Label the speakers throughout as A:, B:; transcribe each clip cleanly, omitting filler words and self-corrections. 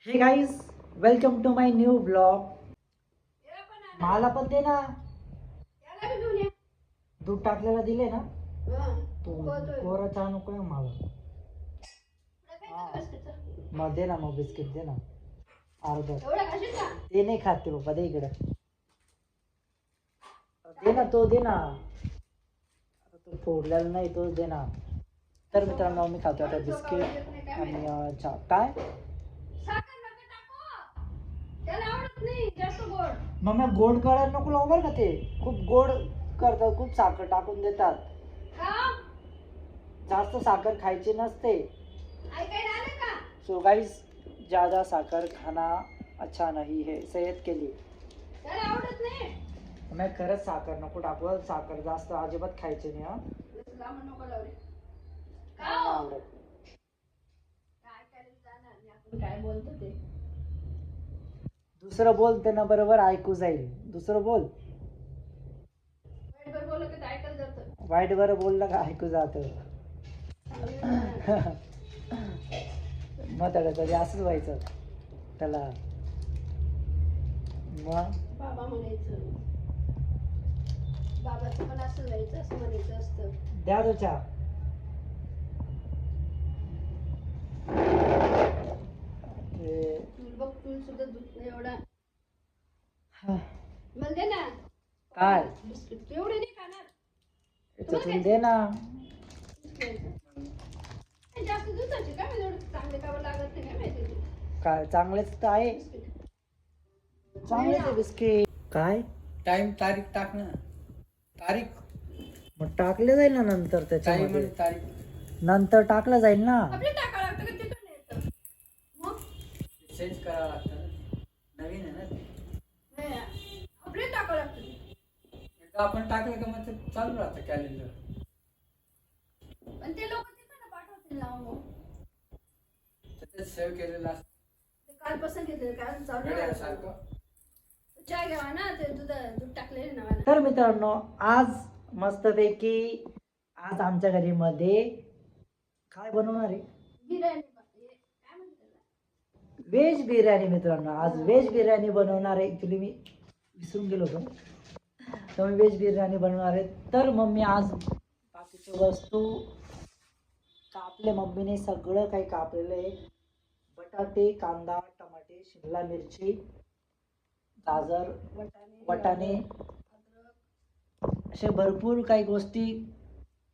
A: हे guys, welcome to my new blog. मला पण दे ना. दूध टाकलेला दिले ना. तू कोरा चहा नको आहे मला. मग दे ना, मग बिस्किट दे ना अर्धा. ते नाही खात ते पप्पा, दे इकडे. दे ना, तो दे ना. तो फोडलेला नाही, तो दे ना. तर मित्रांनो, मी खातो आता बिस्किट आणि चहा. काय मग मी गोड करायला नको लावू बरं का. ते खूप गोड करतात, खूप साखर टाकून देतात. जास्त साखर खायची नसते. सो गाइस, ज्यादा साखर खाना अच्छा नहीं है सेहत के लिए. मैं खरंच साखर नको टाकू. साखर जास्त अजिबात खायची नाही. आवडत. दुसरं बोल, त्यांना बरोबर ऐकू जाईल. दुसरं बोल. वाईट बरं बोललं का ऐकू जात. मग त्याला तरी असंच व्हायचं त्याला. मग
B: बाबा म्हणायचं, बाबाचं पण असं जायचं, असं म्हणायचं असतं.
A: द्या तो चहा.
B: तू बघ, तू सुद्धा दूध नाही एवढा. मला दे ना.
A: काय
B: बिस्किट एवढे नाही खाणार.
A: याच्यातून दे ना.
B: जास्त दुधाचे काय एवढं चांगले खावं लागत नाही, काय माहिती तू.
A: काय चांगलेच तर आहे. चांगलेच आहे बिस्किट. काय
C: टाइम तारीख टाक ना. तारीख
A: मग टाकले जाईल ना नंतर. त्याच्यामध्ये
C: टाइम तारीख
A: नंतर टाकलं जाईल ना.
B: आपले टाकावं लागतं का तिकडनं येतं मग.
C: चेंज करावं लागतं ना. नवीन आहे ना ते.
B: नाही, आपले टाकावं लागतं.
C: एकदा आपण टाकलं का मग ते चालू राहतं कॅलेंडर.
B: पण ते लोक तिकडनं पाठवतील ना मग.
C: त्याच्यात सेव्ह केलेलं असतं
B: ते कालपासून घेतले, काल चालू आहे.
C: घड्याळासारखं.
B: चहा घ्यावा ना, ते दूध टाकलेले ना मला.
A: तर मित्रांनो, आज मस्तपैकी आज आमच्या घरी मध्ये काय बनवणार आहे.
B: बिर्याणी काय म्हणते त्याला?
A: व्हेज बिर्याणी. मित्रांनो, आज व्हेज बिर्याणी बनवणार आहे. ॲक्च्युली मी विसरून गेलो होतो. तर मी व्हेज बिर्याणी बनवणार आहे. तर मम्मी आज बाकीची वस्तू कापले. मम्मीने सगळं काही कापलेलं आहे. बटाटे, कांदा, टमाटे, शिमला मिरची, गाजर, वाटाणे, असे भरपूर काही गोष्टी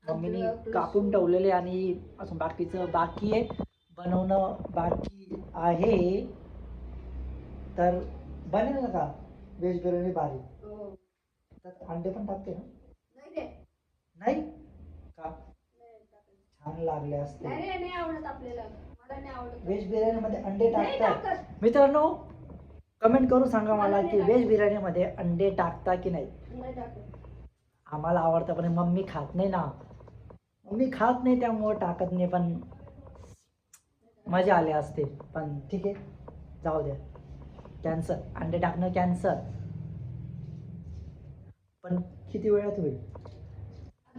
A: मम्मीने कापून ठेवलेले. आणि अजून बाकीचं बाकी आहे, बनवणं बाकी आहे. तर बनेल ना का व्हेज बिर्याणी भारी.
B: हो.
A: त्यात अंडे पण टाकते ना.
B: नाही रे.
A: नाही का,
B: नाही टाकत.
A: छान लागले असते.
B: नाही रे, नाही आवडत आपल्याला. मला नाही आवडत.
A: व्हेज बिर्याणी मध्ये अंडे
B: नाही
A: टाकतात.
B: टाकत.
A: मित्रांनो, कमेंट करून सांगा मला की व्हेज बिर्याणी मध्ये अंडे टाकता की नाही.
B: नाही टाकत.
A: आम्हाला आवडतं पण मम्मी खात नाही ना. मम्मी खात नाही त्यामुळे टाकत नाही. पण मजा आली असते. पण ठीक आहे, जाऊ द्या. कॅन्सर, अंडे टाकणं कॅन्सर. पण किती वेळात होईल.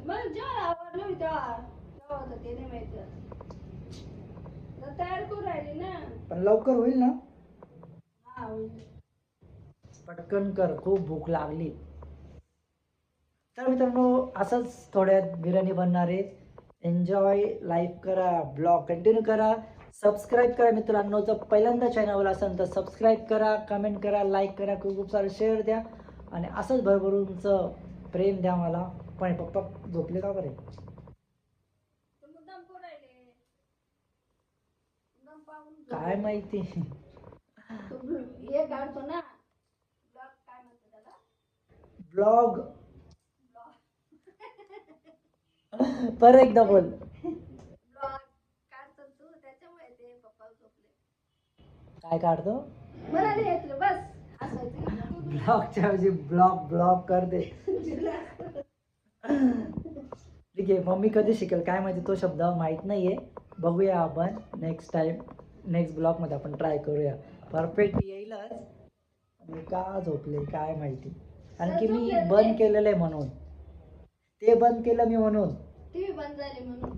B: मला जेव्हा आवडलं होतं तेव्हा होतं, ते नाही माहिती. आता तयार करू राहिली ना.
A: पण लवकर होईल ना.
B: हा होईल.
A: पटकन कर, खूप भूक लागली. तर मित्रांनो, असंच थोड्यात बिर्याणी बनणार आहे. एन्जॉय लाईफ करा, ब्लॉग कंटिन्यू करा, सबस्क्राईब करा. मित्रांनो, जर पहिल्यांदा चॅनलवर असेल तर सबस्क्राईब करा, कमेंट करा, लाईक करा, खूप खूप सारे शेअर द्या. आणि असंच भरभरूनचं प्रेम द्या मला. पण पप्पा झोपले का बरे.
B: मुद्दाम करू राहिले. मुद्दाम पाहून
A: काय माहिती.
B: हे काढतो ना ब्लॉग, काय म्हणतो त्याला.
A: ब्लॉग. परत एकदा बोल.
B: ब्लॉग काढतो तू, त्याच्यामुळे ते पप्पा झोपले.
A: काय काढतो.
B: मला नाही येत रे, बस हसायचं.
A: ब्लॉगच्या ऐवजी ब्लॉग ब्लॉग कर दे. ठीक आहे, मम्मी कधी शिकेल काय माहिती. तो शब्द माहीत नाहीये. बघूया आपण नेक्स्ट टाइम, नेक्स्ट ब्लॉगमध्ये आपण ट्राय करूया. परफेक्ट येईलच. मी का झोपले काय माहिती. आणखी मी बंद केलेलं आहे म्हणून. ते बंद केलं मी म्हणून.
B: टीव्ही बंद झाली म्हणून.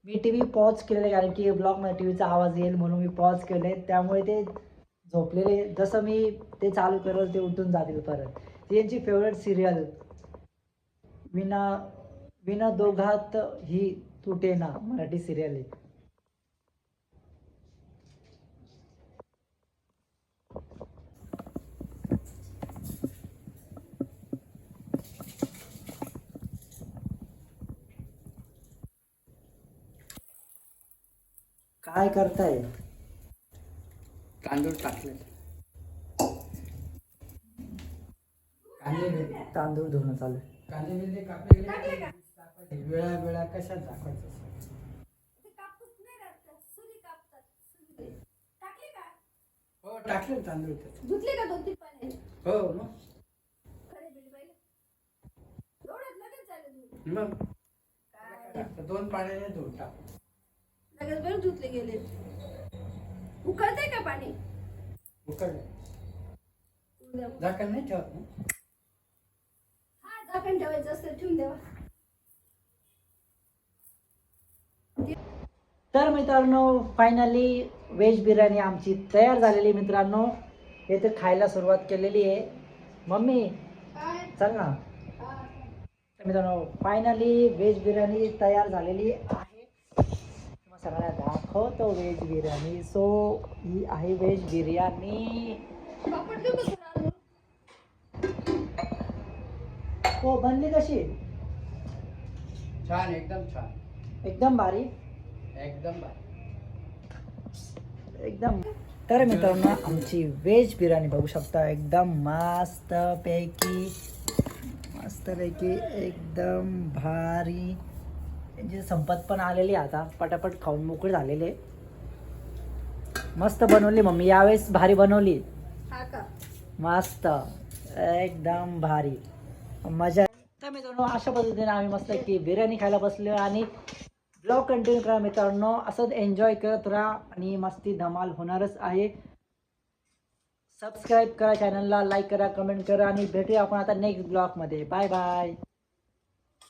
A: मी टी व्ही पॉज केलेला कारण की ब्लॉगमध्ये टी व्हीचा आवाज येईल म्हणून मी पॉज केले, त्यामुळे ते झोपलेले. जसं मी ते चालू करेल ते उठून जातील परत. ती यांची फेवरेट सिरियल विना विना दोघात ही तुटे ना, मराठी सिरियल आहे. काय करताय?
C: तांदूळ टाकले. कांदे बिंदे
A: तांदूळ धुणं चालू आहे.
C: कांदे बिंदे कापले
B: टाकले का?
C: वेळा वेळा कशात दाखवायचं असं?
B: ते कापूस नाही राहत का? सुरी कापतात. सुरी. टाकले का?
C: हो टाकले ना तांदूळ त्याच्यात.
B: धुतले का 2-3 पाण्याने?
C: हो मग
B: खडे बिडे पाहिले? एवढ्यात लगेच झाले धुवून.
C: मग
B: काय?
C: टाकलं. 2 पाण्याने धुवून टाक.
B: लगेच बरं धुतले गेले. उकळते का पाणी?
C: उकळलं.
B: उद्या.
C: झाकण नाही ठेवत ना.
B: हा, झाकण ठेवायचं असतं ठेवून देवा.
A: तर मित्रांनो फायनली व्हेज बिर्याणी आमची तयार झालेली मित्रांनो. हे तर खायला सुरुवात केलेली आहे. मम्मी
B: काय?
A: चल ना.
B: हा.
A: तर मित्रांनो फायनली व्हेज बिर्याणी तयार झालेली आहे. तुम्हाला सगळ्यांना दाखवतो व्हेज बिर्याणी. सो ही आहे व्हेज बिर्याणी.
B: पापड देऊ का तुला अजून?
A: हो बनली कशी?
C: छान एकदम छान.
A: एकदम भारी.
C: एकदम भारी.
A: एकदम. तर मित्रांनो आमची व्हेज बिर्याणी बघू शकता एकदम मस्तपैकी एकदम भारी. त्यांची संपत पण आलेली आहे आता. पटापट खाऊन मोकळे झालेले. मस्त बनवली मम्मी यावेळेस. भारी बनवली.
B: हा का?
A: मस्त एकदम भारी मजा. तर मित्रांनो अशा पद्धतीने आम्ही मस्त की बिर्याणी खायला बसलो आणि ब्लॉग कंटिन्यू करा मित्रांनो. असंच एन्जॉय करत राहा आणि मस्ती धमाल होणारच आहे. सबस्क्राईब करा चॅनलला, लाईक करा, कमेंट करा आणि भेटूया आपण आता नेक्स्ट ब्लॉगमध्ये. Bye bye.